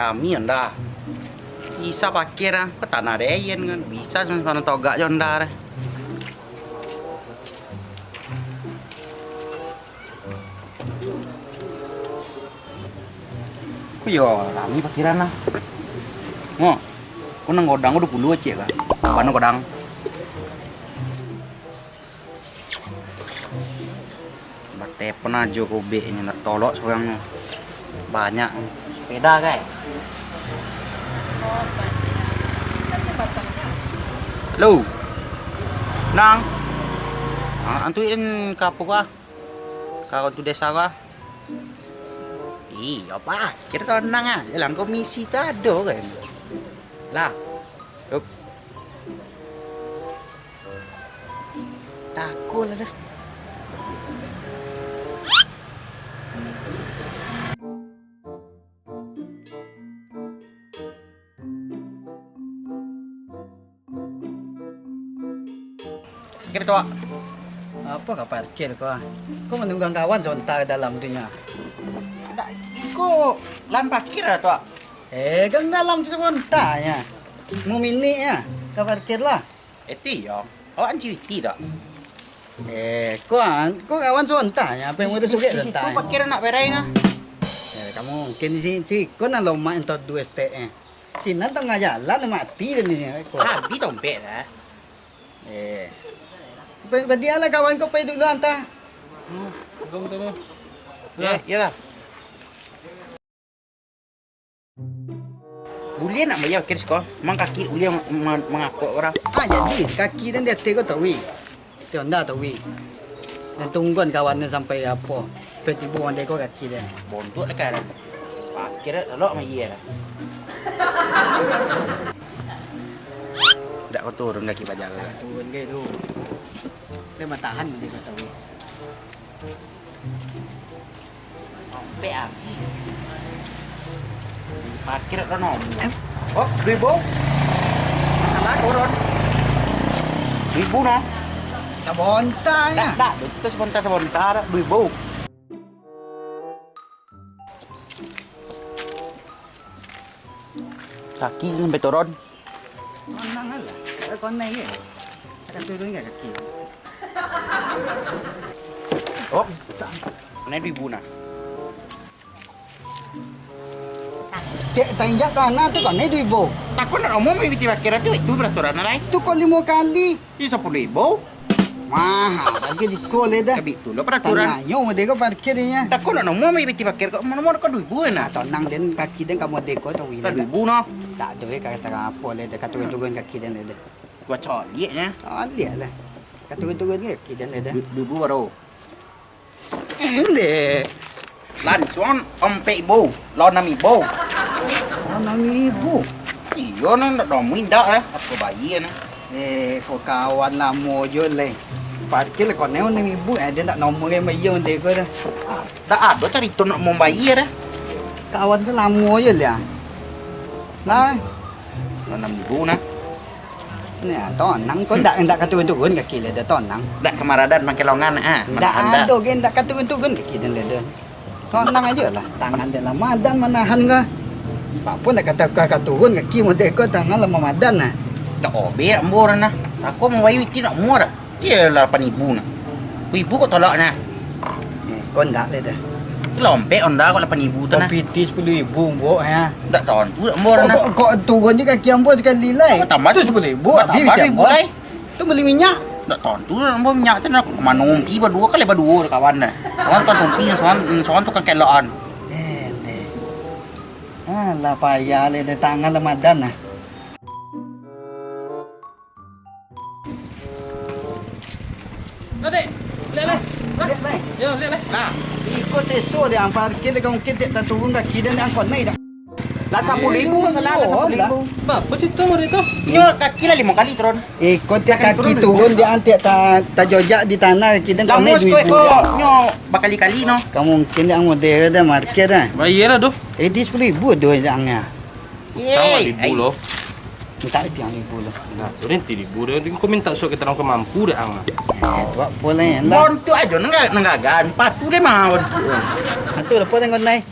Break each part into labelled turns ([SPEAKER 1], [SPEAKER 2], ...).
[SPEAKER 1] kami anda. Bisa parkir ke tanah reyen kan. Bisa sebenarnya togak jonda. Ku yo kami parkiran lah. Ngo. Ku nang godang 20 aja kan. Mana godang? Telepon aja kobeknya nak tolok seorang banyak sepeda guys. Halo, nang, antuin kapuk ah, kau tu desa kah? Iya apa? Kira kau nang ah, dalam komisi tu ada kan? Lah, yup, takut lah dah. Kira tu
[SPEAKER 2] Apa kau parkir kau? Kau menunggang kawan sebentar dalam dunia.
[SPEAKER 1] tak iko lan parkir lah tu.
[SPEAKER 2] Kan dalam tu sebentar ya. Mau mini ya. Kau parkir lah.
[SPEAKER 1] Eti yo, awak cuti tak?
[SPEAKER 2] Kau kawan sebentar ya. Apa yang mau suka sebentar?
[SPEAKER 1] Kau parkir nak berai na?
[SPEAKER 2] Kamu mungkin si kau nak lomba entot 2 STE. Sini tengah jalan mati dan ni.
[SPEAKER 1] Habis tompet lah.
[SPEAKER 2] Berdialah kawan kau pergi dulu hantar.
[SPEAKER 3] Betul.
[SPEAKER 1] Ya lah. Boleh nak bayar kira sekolah? Memang kaki boleh mengakuk orang.
[SPEAKER 2] Jadi kaki dan dia tega tahu. Dia anda tahu. Dan tungguan kawannya sampai apa. Tiba-tiba orang dia kaki dia.
[SPEAKER 1] Bontot lah kan. Parkir lah mai lah. Tak kau turun kaki pajak lah.
[SPEAKER 2] Turun ke tu. Dia tahan dia kau tahu.
[SPEAKER 1] Sampai habis. Parkir lah nom. Oh, 2000. Masalah turun. 2000 no.
[SPEAKER 2] Sabonta ya.
[SPEAKER 1] Tak, betul sebentar 2000. Kaki sampai turun.
[SPEAKER 2] Menang lah. Kau naik ke? Ada turun ke kaki?
[SPEAKER 1] Oh, naik 2000 nah.
[SPEAKER 2] Cek tanjak tanah tu kau naik 2000.
[SPEAKER 1] Takut nak ngomong mai parkir itu peraturan lain.
[SPEAKER 2] Tu kau 5 kali.
[SPEAKER 1] Ini 10.000.
[SPEAKER 2] Mahal lagi di kol dah.
[SPEAKER 1] Kabit tu lah peraturan.
[SPEAKER 2] Tanya mo deko parkirnya.
[SPEAKER 1] Takut nak ngomong mai parkir kau mana kau 2000 nah.
[SPEAKER 2] Atau nang den kaki den kamu deko tahu
[SPEAKER 1] Kau
[SPEAKER 2] ini.
[SPEAKER 1] 2000 no.
[SPEAKER 2] Tak ada kata apa le dekat turun kaki den le.
[SPEAKER 1] Gua coliak nya.
[SPEAKER 2] Ah lihat lah. Kat turun kaki den le.
[SPEAKER 1] 2000 baru.
[SPEAKER 2] Ende.
[SPEAKER 1] Lan suan ompe ibu, lo nami ibu.
[SPEAKER 2] Oh 6,000.
[SPEAKER 1] Iya nang nak domin dak aku bayi na.
[SPEAKER 2] Kau kawan lama je le. Parkir kau neu 6,000 dia tak nombor yang bayar deko dah.
[SPEAKER 1] Dak ada cari tu nak mau bayar
[SPEAKER 2] Kawan tu lama je lah. Lah,
[SPEAKER 1] Lo nami ibu na.
[SPEAKER 2] ni tonang kau tak turun kaki le dah tonang.
[SPEAKER 1] Dak kemaradan makin longan
[SPEAKER 2] Tak ada gen tak turun kaki den le dah. Tonang aja lah. Tangan dia lama dan menahan ke. Pak pun nak kata turun kaki mo deko tangan lama madan nah.
[SPEAKER 1] Tak obe nak murah na. Aku mau bayar tidak murah. Dia lah 8,000 na. Ibu kau tolak na.
[SPEAKER 2] Kau ndak le dah.
[SPEAKER 1] Lompek onda kau 8,000 tu
[SPEAKER 2] Kau
[SPEAKER 1] na.
[SPEAKER 2] piti 10,000 mbok ya.
[SPEAKER 1] Dak tahun tu nak murah na.
[SPEAKER 2] Kau turun je kaki ambo sekali lai.
[SPEAKER 1] Tambah
[SPEAKER 2] tu 10,000 habis
[SPEAKER 1] tambah 1000 lai.
[SPEAKER 2] Tu beli minyak.
[SPEAKER 1] Dak tahun tu nak mau minyak tu nak mana ngompi berdua kali berdua kawan na. Kawan tu ngompi soan tu kan keloan.
[SPEAKER 2] Lah payah le dah tangan Ramadan nah.
[SPEAKER 3] Adik, lihat lah. Yo, lihat lah.
[SPEAKER 1] Nah,
[SPEAKER 2] Ikut sesuai dia parkir le kau mungkin tak turun kaki dan angkot naik dah.
[SPEAKER 1] lah 10,000 masalah lah 10,000.
[SPEAKER 3] Apa cerita mereka?
[SPEAKER 1] Nyo kaki lah 5 kali turun.
[SPEAKER 2] Ikut dia kaki turun dia antik tak jojak di tanah kaki dan kau naik
[SPEAKER 1] Lamus
[SPEAKER 2] 2,000.
[SPEAKER 1] ko nyo bakali-kali no.
[SPEAKER 2] Kamu mungkin dia model dah parkir dah.
[SPEAKER 3] Bayar lah tu.
[SPEAKER 2] Di 10,000 doh jangnya.
[SPEAKER 3] Tahu ribu loh.
[SPEAKER 2] Tak ada yang 1,000 lah.
[SPEAKER 3] Nah, tu nanti ribu dah. Kau minta sok kita orang mampu dah ang.
[SPEAKER 2] Tu apa boleh lah.
[SPEAKER 1] Bon tu aja nanggagan. Patu deh mah.
[SPEAKER 2] Satu lepas dengan naik.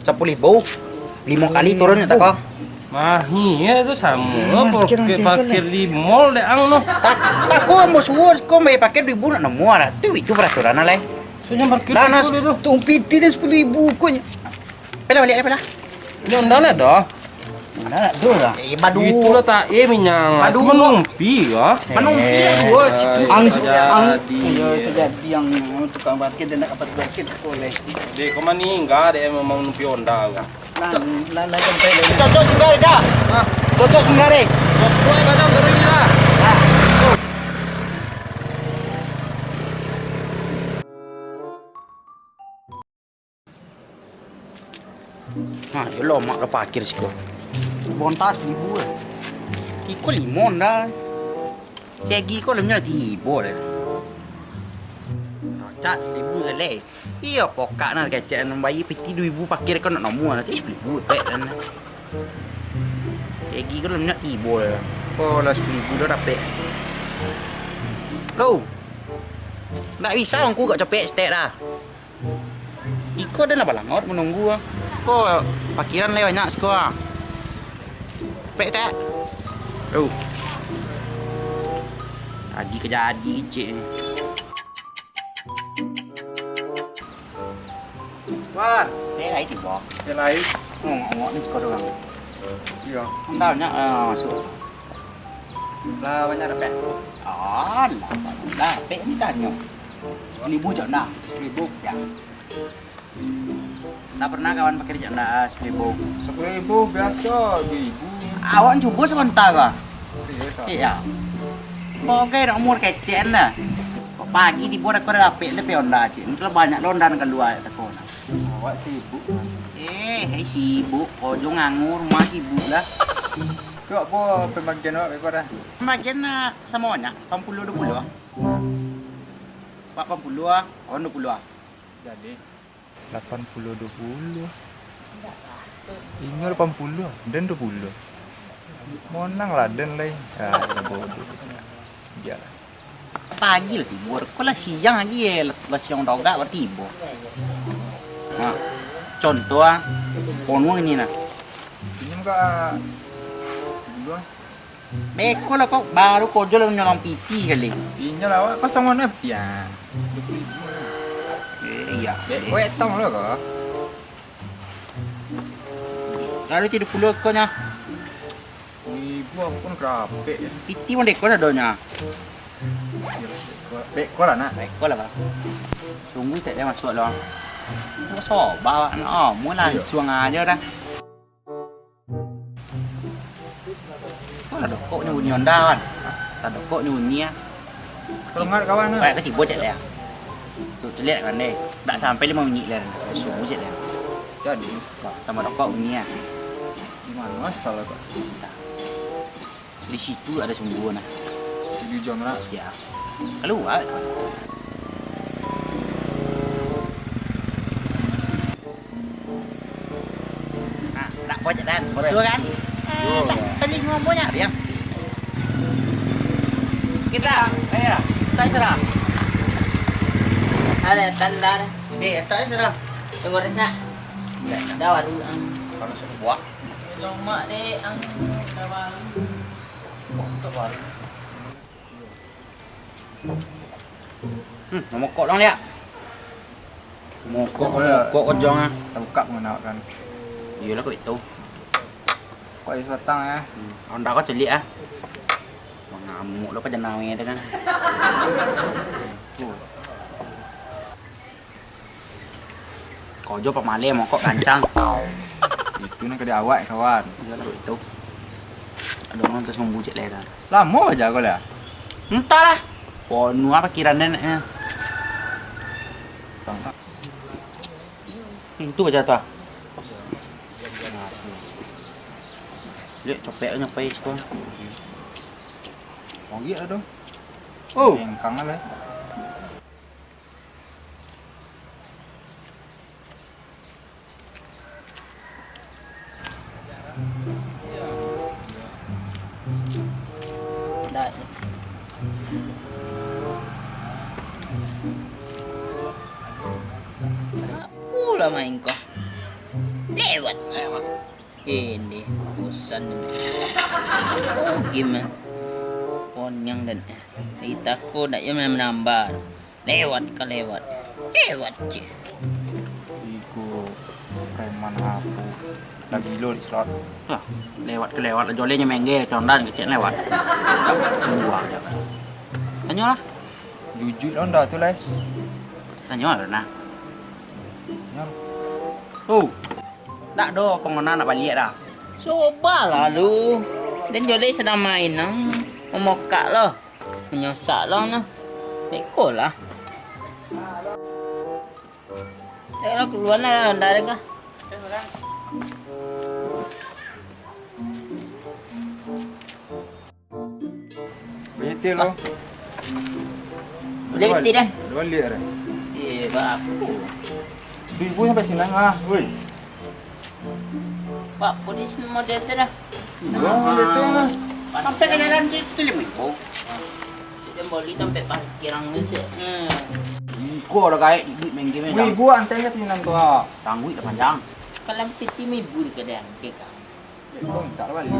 [SPEAKER 1] 10,000. 5 kali turun ya tak kau?
[SPEAKER 3] Mahi ya itu sama.
[SPEAKER 2] Parkir
[SPEAKER 3] Parkir
[SPEAKER 2] nanti
[SPEAKER 3] parkir di mall deh ang no.
[SPEAKER 1] Tak kau mau suruh kau mau pakai 2.000 nak nemu ada. Itu peraturan lah.
[SPEAKER 3] Soalnya parkir
[SPEAKER 1] Dah, Nas.
[SPEAKER 3] itu.
[SPEAKER 2] Tung piti dan 10.000 ko.
[SPEAKER 1] Pela balik pela.
[SPEAKER 3] Ini undang lah dah.
[SPEAKER 2] Mana do lah.
[SPEAKER 1] Badu.
[SPEAKER 3] Itulah tak minyang.
[SPEAKER 1] Aduh.
[SPEAKER 3] Menumpi ya.
[SPEAKER 1] Menumpi
[SPEAKER 2] Ang
[SPEAKER 3] Jadi.
[SPEAKER 2] Ayo terjadi yang tukang parkir dan nak dapat parkir boleh.
[SPEAKER 3] Dek, kau mana enggak ada yang mau menumpi onda.
[SPEAKER 2] Lah kan saya.
[SPEAKER 1] Cocok singgah dah. Cocok singgah deh.
[SPEAKER 3] Kau yang kadang turun ni lah.
[SPEAKER 1] Nah, lo mak dah parkir sih kau. Bontas 1.000 lah. Iko 5 dah. Tegi kau lemnya tibo dah. Cat 1.000 le. Iya pokak nak kecek nak bayi peti 2.000 parkir kau nak nombor nanti 10.000 pek dan. Tegi kau lemnya tibo dah. Kau lah 10.000 dah dapat. Lo. Tak bisa aku gak capek stek dah. Iko dah nak balangot menunggu ah. Kau parkiran le banyak sekolah. Pek tak? Oh. Lagi kejadi cik ni.
[SPEAKER 4] Wan,
[SPEAKER 1] Pek lain tiba.
[SPEAKER 4] yang lain.
[SPEAKER 1] Ngok ni sekolah orang.
[SPEAKER 4] Iya.
[SPEAKER 1] Hendak banyak masuk.
[SPEAKER 4] Lah banyak ada pek.
[SPEAKER 1] Lah, pek ni tanya. 10.000 je nak. 10.000 ya. Tak pernah kawan pakai rejak nak 10.000.
[SPEAKER 4] 10.000 biasa, 2.000.
[SPEAKER 1] Awak cuba sebentar kah?
[SPEAKER 4] Biasa.
[SPEAKER 1] Iya. Pokoknya nak umur kecen dah. Pagi tiba dah kau dah dapat lebih onda cik. Itu banyak londan keluar tak kau.
[SPEAKER 4] Awak sibuk.
[SPEAKER 1] Hai sibuk. Kau nganggur rumah sibuk lah.
[SPEAKER 4] Kau apa pembagian awak kau dah?
[SPEAKER 1] Bagian semuanya 80-20 ah. 80 ah, orang 20 ah.
[SPEAKER 4] Jadi 80-20. Inyo 80 dan 20. Monang lah dan lain. Bodoh. Iyalah.
[SPEAKER 1] Pagi lah tibur. Kau lah siang lagi ya. Lah siang dogak baru tibur. Nah, contoh ah. Ponu ini nah.
[SPEAKER 4] Ini enggak dua.
[SPEAKER 1] Beko lah kau baru kau jual nyolong piti kali.
[SPEAKER 4] Inyo lah awak kau sama nak pian.
[SPEAKER 1] Iya.
[SPEAKER 4] Kau etong lah kau.
[SPEAKER 1] Lalu tidak puluh kau nya.
[SPEAKER 4] Ibu pun kerapek.
[SPEAKER 1] Piti pun deko dah donya.
[SPEAKER 4] Pek kau lah nak.
[SPEAKER 1] Beko lah kau. Sungguh tak dia masuk lah. Masuk bawa no, mula langsung aja dah. Kau lah dokok ni bunyi onda kan. Tak dokok ni bunyi ah.
[SPEAKER 4] Kalau ngat kawan lah.
[SPEAKER 1] Baik ke tiba cek dia. Tu celik kan deh. Tak sampai 5 minit lah. Sungguh cek dia.
[SPEAKER 4] Jadi
[SPEAKER 1] Tambah rokok bunyi ah.
[SPEAKER 4] gimana masalah kau?
[SPEAKER 1] Di situ ada sumbu nah.
[SPEAKER 4] Jadi jangan lah.
[SPEAKER 1] Ya. Keluar. Nah, nak pojok dan betul kan? Tadi ngomongnya dia. Kita, ayo, saya serah. Ada tanda. Tak serah. Tunggu resah. Dah baru kalau sudah buat. Jom mak dek ang kawan. Tak baru. Mokok dong dia. Mokok kau jong ah.
[SPEAKER 4] Tak buka mana kan.
[SPEAKER 1] Iyalah kau itu.
[SPEAKER 4] Kau is batang ya.
[SPEAKER 1] Onda kau celik ah. Mengamuk lo kau jangan nawe kan. Kau jo pemale mokok kancang.
[SPEAKER 4] Itu nak kena awak kawan.
[SPEAKER 1] Iyalah kau itu. Ada orang tersumbu cek leh kan.
[SPEAKER 4] Lama aja kau lah.
[SPEAKER 1] Entahlah. Ponu apa kira neneknya. Itu aja tuh. Lihat copek nyampai sekolah.
[SPEAKER 4] Oh iya dong.
[SPEAKER 1] Oh,
[SPEAKER 4] Engkang lah.
[SPEAKER 1] dah sih. Pula main kau. Lewat.
[SPEAKER 5] Ini bosan. Gimana? Ponyang dan kita ko nak yang menambah. Lewat ke lewat. Lewat je.
[SPEAKER 4] Iku preman aku. Lagi lo di slot.
[SPEAKER 1] Ah, lewat ke lewat jolenya mengge condan kecil lewat. Tunggu aja. Tanya lah.
[SPEAKER 4] Jujur lo ndak tuh, Les.
[SPEAKER 1] Tanya lah nah.
[SPEAKER 4] Nyam.
[SPEAKER 1] Tak do pengguna nak balik dah.
[SPEAKER 5] Cobalah lu. Dan jolek sedang main nang. Memokak lah. Menyosak lah nah. Teko lah. Tengoklah keluar lah dari kah.
[SPEAKER 4] Betul lo.
[SPEAKER 5] Boleh betul dah.
[SPEAKER 4] Dua lihat dah.
[SPEAKER 5] Bapu.
[SPEAKER 4] 1000 sampai 9 lah. Woi.
[SPEAKER 5] Bapu di sini model tu dah.
[SPEAKER 4] Oh, betul lah.
[SPEAKER 1] Sampai ke dalam tu lima.
[SPEAKER 5] Kita boleh sampai parkiran ni sih.
[SPEAKER 1] Kau dah kait di mengge me.
[SPEAKER 4] 1000 antai kat sini tu ah.
[SPEAKER 1] Tangguh dah panjang.
[SPEAKER 5] Kalau piti mi bur ke dah kita.
[SPEAKER 4] Oh, tak balik.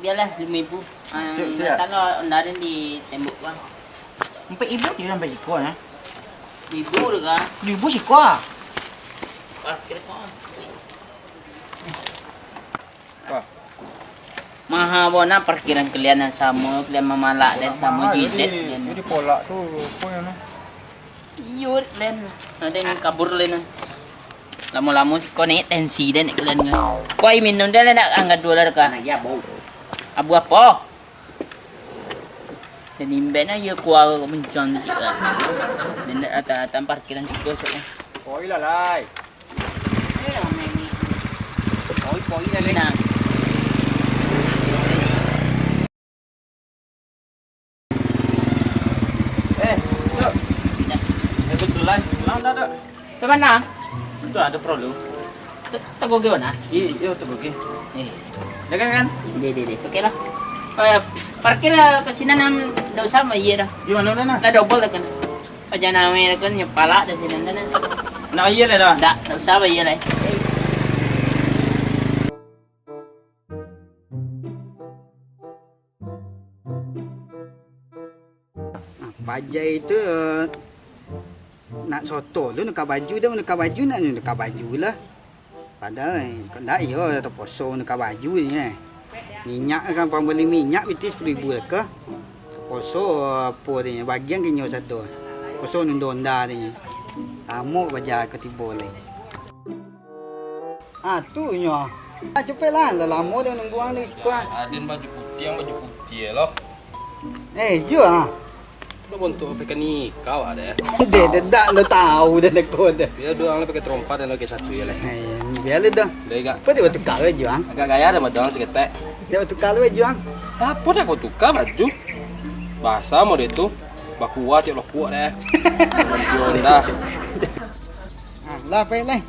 [SPEAKER 5] Biarlah 5,000.
[SPEAKER 4] Cik.
[SPEAKER 5] Kalau anda di tembok bang.
[SPEAKER 1] 4,000 dia sampai siko eh.
[SPEAKER 5] 1,000 dah.
[SPEAKER 1] 1,000 siko ah.
[SPEAKER 5] Parkir kau.
[SPEAKER 4] Wah.
[SPEAKER 5] Maha bona parkiran kalian yang sama, kalian memalak dan sama jiset.
[SPEAKER 4] Jadi polak tu, apa yang ni?
[SPEAKER 5] Yur len, ada yang kabur len. Lama-lama si kau naik tensi dan kalian kan. Kau minum dah nak angkat $2 kan?
[SPEAKER 1] Ya bau.
[SPEAKER 5] Abu apa? Dan imben aja kuah mencon juga. Dan datang parkiran si kau soalnya.
[SPEAKER 4] Koi lah lai.
[SPEAKER 1] Koi dah leh.
[SPEAKER 5] Nah,
[SPEAKER 3] Betul lah. Dah.
[SPEAKER 5] ke mana?
[SPEAKER 3] Itu ada problem.
[SPEAKER 5] Tago ke mana?
[SPEAKER 3] Iya, tu okey.
[SPEAKER 1] Dah kan?
[SPEAKER 5] Deh. Okey lah. Parkir ke sini nam dah usah mah iya dah.
[SPEAKER 3] Gimana nak?
[SPEAKER 5] Dah double dah kan. Aja nama kan nyepala dah sini dah.
[SPEAKER 3] Nak iya dah.
[SPEAKER 5] Dah usah mah iya dah.
[SPEAKER 2] Bajai itu nak soto lu nak baju dah nak baju nak baju lah. Padahal kau dak yo terposo nak baju ni Minyak kan pembeli minyak itu 10,000 ke. Terposo apa ni bagian kenyo satu. Poso ni donda ni. Amuk baja ke tibo le. Tu nyo. Cepatlah lama dah nunggu ang ni kuat.
[SPEAKER 3] Adin baju putih loh.
[SPEAKER 2] Yo
[SPEAKER 3] Lo untuk pakai nikah ada.
[SPEAKER 2] Dia dah lo tahu dah nak kod.
[SPEAKER 3] Biar dua orang pakai trompa dan lagi satu ya lah.
[SPEAKER 2] Biarlah dah.
[SPEAKER 3] Lega.
[SPEAKER 2] Apa dia tukar baju ang?
[SPEAKER 3] Agak gaya ada madang seketek.
[SPEAKER 2] Dia tukar baju ang.
[SPEAKER 3] Apa dah kau tukar baju? Bahasa mau dia tu. Bakuat ya lo kuat deh. Lampion dah.
[SPEAKER 2] Lah baiklah.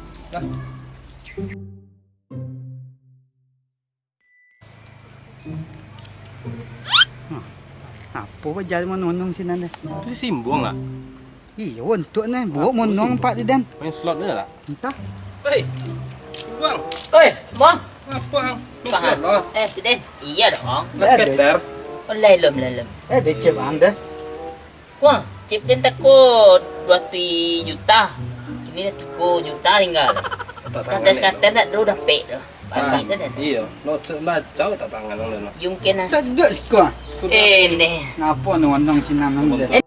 [SPEAKER 2] Apa baju monong sini dah?
[SPEAKER 3] Itu simbong lah.
[SPEAKER 2] Iya untuk ni buat monong empat dia dan.
[SPEAKER 3] Main slot ni lah.
[SPEAKER 2] Entah.
[SPEAKER 3] Hei, buang.
[SPEAKER 5] Oi, bang.
[SPEAKER 3] Apa hang? Main slot lah.
[SPEAKER 5] Siden. Iya dong.
[SPEAKER 3] Nak skater.
[SPEAKER 5] Lelem.
[SPEAKER 2] Dia cip ang dah.
[SPEAKER 5] Wah, chip din takut 20 juta. Ini dah cukup juta tinggal. Kata-kata dah dah pek dah. Pagi dah dah.
[SPEAKER 3] Iya, lo baca tak tangan lo.
[SPEAKER 5] Yung kena.
[SPEAKER 2] Tak duduk sekolah.
[SPEAKER 5] Ini.
[SPEAKER 2] Ngapa ni monong sini nang dah?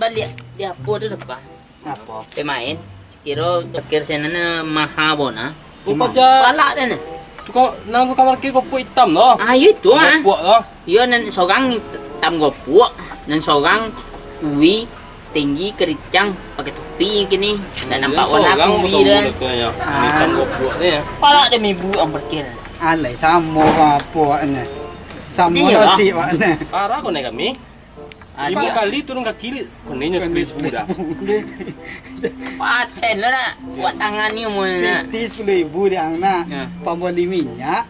[SPEAKER 5] Balik dia apa tu depan.
[SPEAKER 2] Apa?
[SPEAKER 5] Pemain. Kira parkir sana na mahabon ah.
[SPEAKER 3] Lupa aja.
[SPEAKER 5] Palak dah nah.
[SPEAKER 3] Tu kau nang kamar kiri kau hitam lo.
[SPEAKER 5] Itu ah.
[SPEAKER 3] Puak lo.
[SPEAKER 5] Yo nan sorang tam gopuk, nan sorang uwi tinggi kericang pakai topi gini dan nampak warna uwi dah.
[SPEAKER 3] Hitam kau puak ni ya.
[SPEAKER 5] Palak dah mibu ang parkir.
[SPEAKER 2] Alai sama apa ni? Sama
[SPEAKER 5] Dia lah.
[SPEAKER 2] nasi pak ni.
[SPEAKER 3] Parah kau naik kami. 5 kali turun ke kiri. Kau ni split sudah.
[SPEAKER 5] Paten lah nak. Buat tangan ni mu nak.
[SPEAKER 2] 10,000 dia nak.
[SPEAKER 5] Ya.
[SPEAKER 2] Pembeli minyak.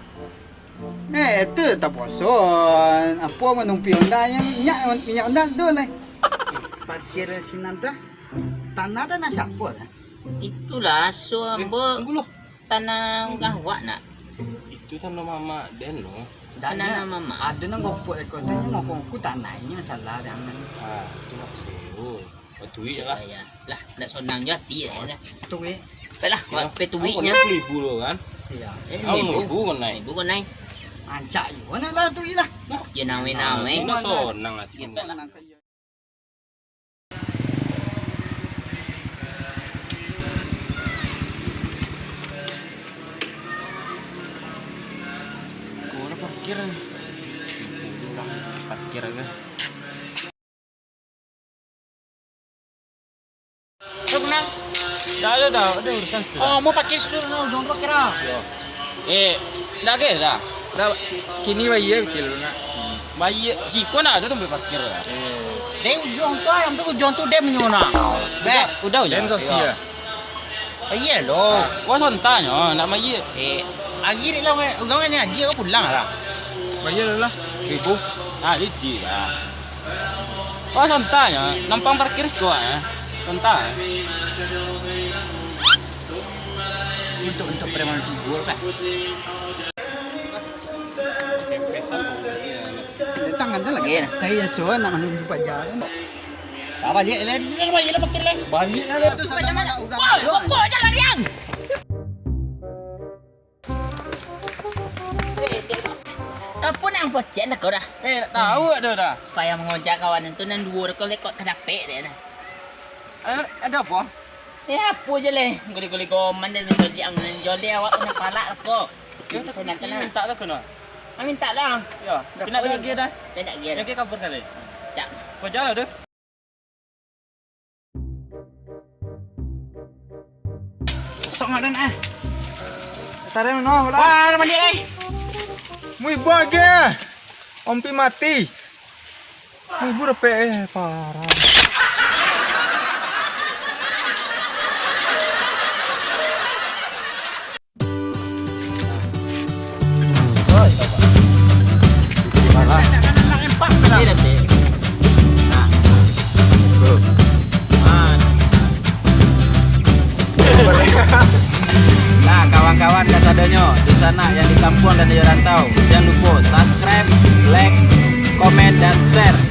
[SPEAKER 2] Itu tak poson. Apa menumpi onda yang minyak onda tu lah. parkir sinan tuh tanah dan siapa lah?
[SPEAKER 5] Itulah so ambo
[SPEAKER 3] Tunggu loh.
[SPEAKER 5] tanah gawak nak.
[SPEAKER 3] Itu tanah mama Den loh.
[SPEAKER 5] Tanah mama.
[SPEAKER 2] Ada nang ngopok ekosnya ngokongku tanahnya salah jangan.
[SPEAKER 3] Ah, itu maksud. Duit lah.
[SPEAKER 5] Ya. Lah, nak sonang jati ya.
[SPEAKER 2] Tuh
[SPEAKER 5] Baiklah, buat petuiknya.
[SPEAKER 3] 50.000 loh kan.
[SPEAKER 2] iya.
[SPEAKER 3] Aku 1.000 kan naik.
[SPEAKER 5] Ibu kau naik.
[SPEAKER 2] Ancak juga nak lah tuh lah.
[SPEAKER 5] Ya nawe-nawe.
[SPEAKER 3] Ini sonang hati. Kau parkir. Parkir aja.
[SPEAKER 5] Kau kenal?
[SPEAKER 3] Dah, ada urusan setelah.
[SPEAKER 5] Oh, mau pakai sur no, jangan pakai lah.
[SPEAKER 3] Dah ke dah.
[SPEAKER 4] Dah kini bayi betul nak.
[SPEAKER 3] Bayi, si kau nak ada tu parkir lah.
[SPEAKER 5] Dia ujung tu, yang tu ujung tu dia menyona.
[SPEAKER 3] Udah
[SPEAKER 4] Dan sosial.
[SPEAKER 5] Iya loh.
[SPEAKER 3] Kau sontanya nak bayi.
[SPEAKER 5] Lagi ni lah, orang ni aja kau pulang lah.
[SPEAKER 4] Bayi lah 1.000.
[SPEAKER 3] Ah, licin lah. Kau sontanya, nampang parkir sekolah. Sontak.
[SPEAKER 2] Untuk preman figur kan. Tangan tu lagi. Saya so nak menunggu pajar.
[SPEAKER 5] Tak balik lah, dia balik lah pakai lah.
[SPEAKER 2] Banyak lah tu sama mana orang.
[SPEAKER 5] Kau aja lah yang. Apa nak pocet nak kau dah?
[SPEAKER 3] Tak tahu ada dah.
[SPEAKER 5] Payah mengojak kawan itu nan dua kau lekot kedapek dia dah.
[SPEAKER 3] Ada apa?
[SPEAKER 5] Ya apa je leh. Guli-guli goman dan menjadi yang menjadi awak kena palak kau.
[SPEAKER 3] Ya,
[SPEAKER 5] Saya nak kena.
[SPEAKER 3] minta tak kena.
[SPEAKER 5] Minta lah.
[SPEAKER 3] Ya, nak lagi dah.
[SPEAKER 5] Saya nak gear.
[SPEAKER 3] Yang ke kabar kali.
[SPEAKER 5] Cak.
[SPEAKER 3] Kau jalan dah.
[SPEAKER 1] Kosong ada nak.
[SPEAKER 4] Tarik mana lah.
[SPEAKER 1] Wah, mandi eh.
[SPEAKER 4] Mui buat ke? Ompi mati. Mui buat apa parah.
[SPEAKER 1] Nah, kawan-kawan kasadonyo di sana yang di kampung dan di rantau, jangan lupa subscribe, like, komen dan share.